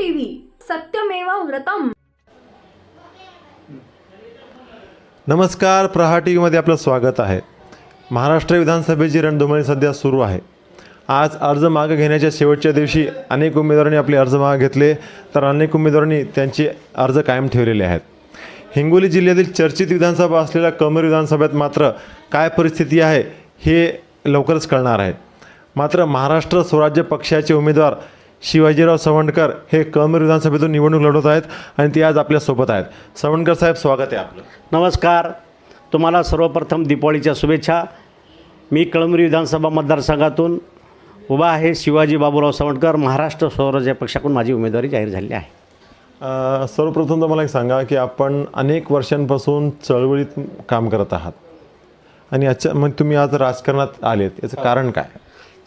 TV सत्यमेव व्रतम। नमस्कार, प्रहार T व्हीमध्ये आपलं स्वागत आहे। महाराष्ट्र विधानसभेची रणधुमाळी सध्या सुरू आहे। आज अर्ज मागे घेण्याच्या शेवटच्या दिवशी अनेक उमेदवारांनी आपले अर्ज मागे घेतले, तर अनेक उमेदवारांनी त्यांचे अर्ज कायम ठेवलेले आहेत। हिंगोली जिल्ह्यातील चर्चित विधानसभा असलेल्या कळमनुरी विधानसभेत मात्र काय परिस्थिती आहे हे लवकरच कळणार आहे। मात्र महाराष्ट्र स्वराज्य पक्षाचे उमेदवार शिवाजीराव सवंडकर हे कळमनुरी विधानसभेतून निवडणूक लढवत आहेत आणि ते आज आपल्यासोबत आहेत। सवंडकर साहेब, स्वागत आहे आपलं। नमस्कार, तुम्हाला सर्वप्रथम दीपावलीच्या शुभेच्छा। मी कळमनुरी विधानसभा मतदारसंघातून उभा आहे। शिवाजी बाबूराव सवंडकर, महाराष्ट्र स्वराज्य पक्षाकडून माझी उमेदवारी जाहीर झाली आहे। सर्वप्रथम तर मला एक सांगा की आपण अनेक वर्षांपासून चळवळीत काम करत आहात आणि मग तुम्ही आज राजकारणात आलेत, याचं कारण काय?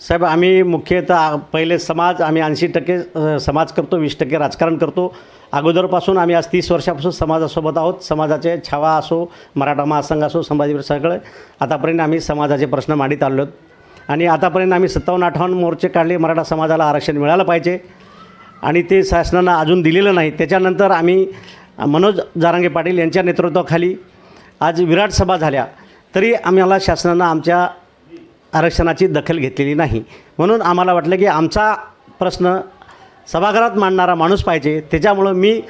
साहेब, आम्ही मुख्यतः पहिले आम्ही 80% समाज करतो, 20% राजकारण करतो। अगोदरपासून आम्ही आज 30 वर्षापासून समाजासोबत आहोत। समाजाचे छावा असो, मराठा महासंघ असो, संभाजीवीर सगळे आतापर्यंत आम्ही समाजाचे प्रश्न मांडीत आलो आणि आतापर्यंत आम्ही 57-58 मोर्चे काढले। मराठा समाजाला आरक्षण मिळालं पाहिजे आणि ते शासनानं अजून दिलेलं नाही। त्याच्यानंतर आम्ही मनोज जारांगे पाटील यांच्या नेतृत्वाखाली आज विराट सभा झाल्या, तरी आम्हाला शासनानं आमच्या आरक्षणाची दखल घेतलेली नाही। म्हणून आम्हाला वाटलं की आमचा प्रश्न सभागृहात मांडणारा माणूस पाहिजे। त्याच्यामुळं मी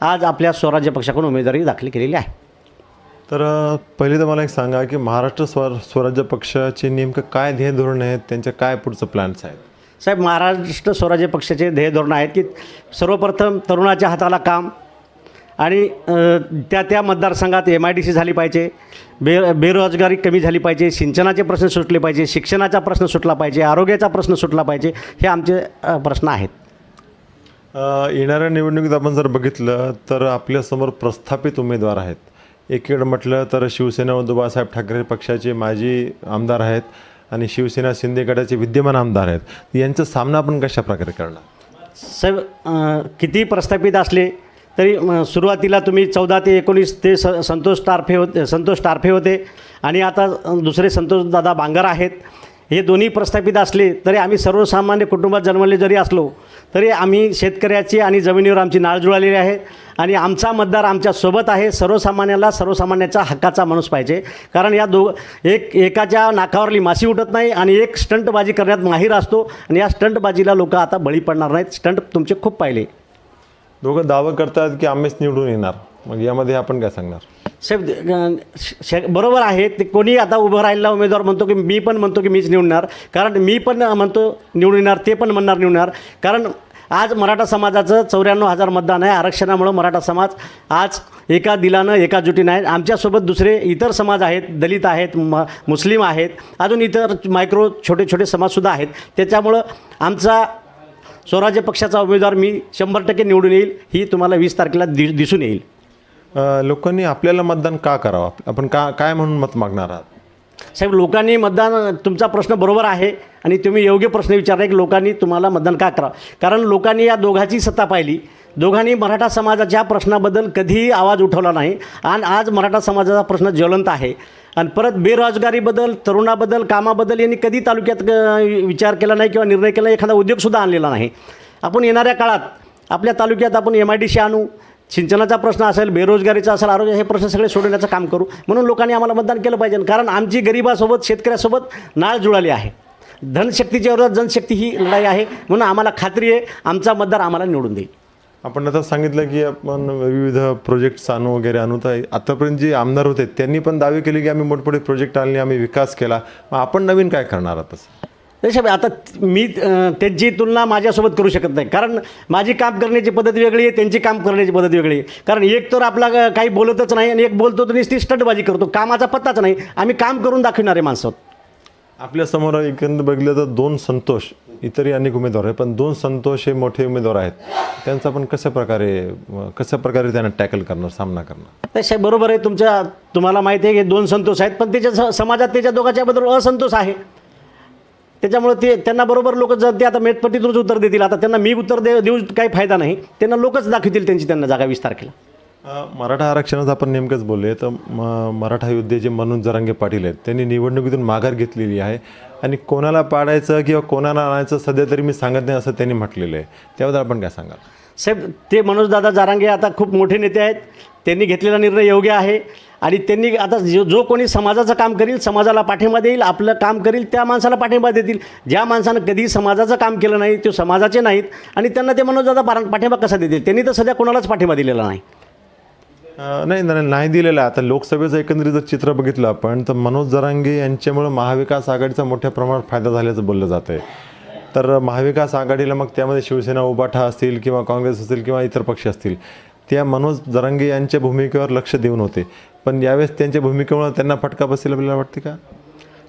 आज आपल्या स्वराज्य पक्षाकडून उमेदवारी दाखल केलेली आहे। तर पहिले तर मला एक सांगा की महाराष्ट्र स्वराज्य पक्षाचे नेमकं काय ध्येय धोरण आहेत, त्यांचे काय पुढचं प्लॅन्स आहेत? साहेब, महाराष्ट्र स्वराज्य पक्षाचे ध्येय धोरण आहेत की सर्वप्रथम तरुणाच्या हाताला काम आणि त्या मतदारसंघात MIDC झाली पाहिजे, बेरोजगारी कमी झाली पाहिजे, सिंचनाचे प्रश्न सुटले पाहिजे, शिक्षणाचा प्रश्न सुटला पाहिजे, आरोग्याचा प्रश्न सुटला पाहिजे, हे आमचे प्रश्न आहेत। येणाऱ्या निवडणुकीत आपण जर बघितलं तर आपल्यासमोर प्रस्थापित उमेदवार आहेत। एकीकडे म्हटलं तर शिवसेना उद्धव बाळासाहेब ठाकरे पक्षाचे माजी आमदार आहेत आणि शिवसेना शिंदे गटाचे विद्यमान आमदार आहेत। यांचा सामना आपण कशा प्रकारे करणार? साहेब, किती प्रस्थापित असले तरी सुरुवातीला तुम्ही 14 ते 19 ते संतोष टारफे होते आणि आता दुसरे संतोषदादा बांगर आहेत। हे दोन्ही प्रस्थापित असले तरी आम्ही सर्वसामान्य कुटुंबात जन्मले जरी असलो तरी आम्ही शेतकऱ्याची आणि जमिनीवर आमची नाळ जुळालेली आहे आणि आमचा मतदार आमच्यासोबत आहे। सर्वसामान्याचा हक्काचा माणूस पाहिजे, कारण या एकाच्या नाकावरली माशी उठत नाही आणि एक स्टंटबाजी करण्यात माहीर असतो आणि या स्टंटबाजीला लोक आता बळी पडणार नाहीत। स्टंट तुमचे खूप पाहिले। दोघं दावा करतात की आम्हीच निवडून येणार, मग यामध्ये आपण काय सांगणार? साहेब, बरोबर आहे, ते कोणी आता उभं राहिलेला उमेदवार म्हणतो की मी पण म्हणतो की मीच निवडणार, कारण मी पण म्हणतो निवडून येणार, ते पण म्हणणार निवडणार। कारण आज मराठा समाजाचं 94,000 मतदान आहे। आरक्षणामुळं मराठा समाज आज एका दिलानं एकजुटीनं आहे। आमच्यासोबत दुसरे इतर समाज आहेत, दलित आहेत, मुस्लिम आहेत, अजून इतर मायक्रो छोटे समाजसुद्धा आहेत। त्याच्यामुळं आमचा स्वराज्य पक्षाचा उमेदवार मी 100% निवडून येईल, ही तुम्हाला 20 तारखेला दिसून येईल। लोकांनी आपल्याला मतदान का करावं? आपण काय म्हणून मत मागणार आहात? साहेब, लोकांनी मतदान, तुमचा प्रश्न बरोबर आहे आणि तुम्ही योग्य प्रश्न विचारला की लोकांनी तुम्हाला मतदान का करावं, कारण लोकांनी या दोघांची सत्ता पाहिली। दोघांनी मराठा समाजाच्या प्रश्नाबद्दल कधीही आवाज उठवला नाही आणि आज मराठा समाजाचा प्रश्न ज्वलंत आहे। आणि परत बेरोजगारीबद्दल, तरुणाबद्दल, कामाबद्दल यांनी कधी तालुक्यात विचार केला नाही किंवा निर्णय केला, एखादा उद्योगसुद्धा आणलेला नाही। आपण येणाऱ्या काळात आपल्या तालुक्यात आपण MIDC आणू, सिंचनाचा प्रश्न असेल, बेरोजगारीचा असेल, आरोग्य, हे प्रश्न सगळे सोडवण्याचं काम करू। म्हणून लोकांनी आम्हाला मतदान केलं पाहिजे, कारण आमची गरिबासोबत, शेतकऱ्यासोबत नाळ जुळाली आहे। धनशक्तीच्या विरोधात जनशक्ती ही लढाई आहे, म्हणून आम्हाला खात्री आहे आमचा मतदार आम्हाला निवडून देईल। आपण आता सांगितलं की आपण विविध प्रोजेक्ट्स आणू वगैरे आणू, तर आतापर्यंत जे आमदार होते त्यांनी पण दावे केले की आम्ही मोठमोठे प्रोजेक्ट आणले, आम्ही विकास केला, मग आपण नवीन काय करणार आहात? तसं आता मी त्यांची तुलना माझ्यासोबत करू शकत नाही, कारण माझी काम करण्याची पद्धत वेगळी आहे, त्यांची काम करण्याची पद्धत वेगळी आहे। कारण एक तर आपला काही बोलतच नाही आणि एक बोलतो तर नुसती स्टंटबाजी करतो, कामाचा पत्ताच नाही। आम्ही काम करून दाखवणारे माणसं आहोत। आपल्यासमोर एकंदर बघितलं तर 2 संतोष, इतरही अनेक उमेदवार आहेत, पण 2 संतोष हे मोठे उमेदवार आहेत। त्यांचा आपण कशा प्रकारे त्यांना टॅकल करणार, सामना करणार? तसे बरोबर आहे, तुम्हाला माहिती आहे की 2 संतोष आहेत, पण त्याच्या समाजात त्याच्या दोघांच्याबद्दल असंतोष आहे। त्याच्यामुळे त्यांना बरोबर लोक जर ते आता मेटपट्टीतूनच उत्तर देतील, आता त्यांना मी उत्तर देऊ काही फायदा नाही, त्यांना लोकच दाखवतील त्यांना जागा 20 तारखेला। मराठा आरक्षणाचं आपण नेमकंच बोलले तर मराठा योद्धे जे मनोज जारांगे पाटील आहेत त्यांनी निवडणुकीतून माघार घेतलेली आहे आणि कोणाला पाडायचं किंवा कोणाला आणायचं सध्या तरी मी सांगत नाही असं त्यांनी म्हटलेलं आहे, त्याबद्दल आपण काय सांगाल? साहेब ते मनोजदादा जारांगे आता खूप मोठे नेते आहेत. त्यांनी घेतलेला निर्णय योग्य आहे आणि त्यांनी आता जो कोणी समाजाचं काम करील, समाजाला पाठिंबा देईल, आपलं काम करील, त्या माणसाला पाठिंबा देतील. ज्या माणसानं कधी समाजाचं काम केलं नाही ते समाजाचे नाहीत आणि त्यांना ते मनोजदादा पाठिंबा कसा देतील? त्यांनी तर सध्या कोणालाच पाठिंबा दिलेला नाही. नाही दिलेलं आहे. आता लोकसभेचं एकंदरीत जर चित्र बघितलं आपण तर मनोज जरांगे यांच्यामुळं महाविकास आघाडीचा मोठ्या प्रमाणात फायदा झाल्याचं बोललं जातं आहे. तर महाविकास आघाडीला मग त्यामध्ये शिवसेना, उबाठा असतील किंवा काँग्रेस असतील किंवा इतर पक्ष असतील, त्या मनोज जरांगे यांच्या भूमिकेवर लक्ष देऊन होते. पण यावेळेस त्यांच्या भूमिकेमुळे त्यांना फटका बसेल आपल्याला वाटते का?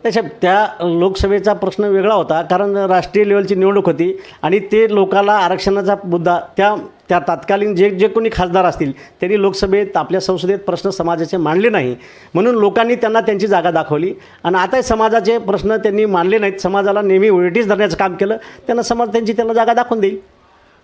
त्याच्या त्या लोकसभेचा प्रश्न वेगळा होता, कारण राष्ट्रीय लेवलची निवडणूक होती आणि ते लोकाला आरक्षणाचा मुद्दा त्या तत्कालीन जे कोणी खासदार असतील त्यांनी लोकसभेत आपल्या संसदेत प्रश्न समाजाचे मांडले नाही, म्हणून लोकांनी त्यांना त्यांची जागा दाखवली. आणि आता समाजाचे प्रश्न त्यांनी मांडले नाहीत, समाजाला नेहमी उलटीच धरण्याचं काम केलं, त्यांना समाज त्यांना जागा दाखवून देईल.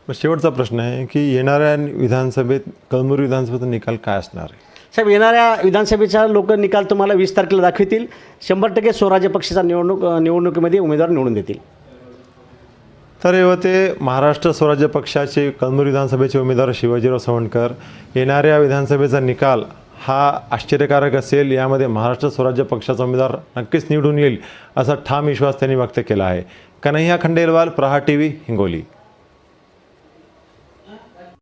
शेवटचा प्रश्न आहे की येणाऱ्या विधानसभेत कळमनुरी विधानसभेचा निकाल काय असणार आहे? साहेब, येणाऱ्या विधानसभेचा लोक निकाल तुम्हाला 20 तारखेला दाखवतील. 100% स्वराज्य पक्षाचा निवडणुकीमध्ये उमेदवार निवडून देतील. तर हे होते महाराष्ट्र स्वराज्य पक्षाचे कळमनुरी विधानसभेचे उमेदवार शिवाजीराव सवंडकर. येणाऱ्या विधानसभेचा निकाल हा आश्चर्यकारक असेल, यामध्ये महाराष्ट्र स्वराज्य पक्षाचा उमेदवार नक्कीच निवडून येईल असा ठाम विश्वास त्यांनी व्यक्त केला आहे. कन्हैया खंडेलवाल, प्रहार TV, हिंगोली.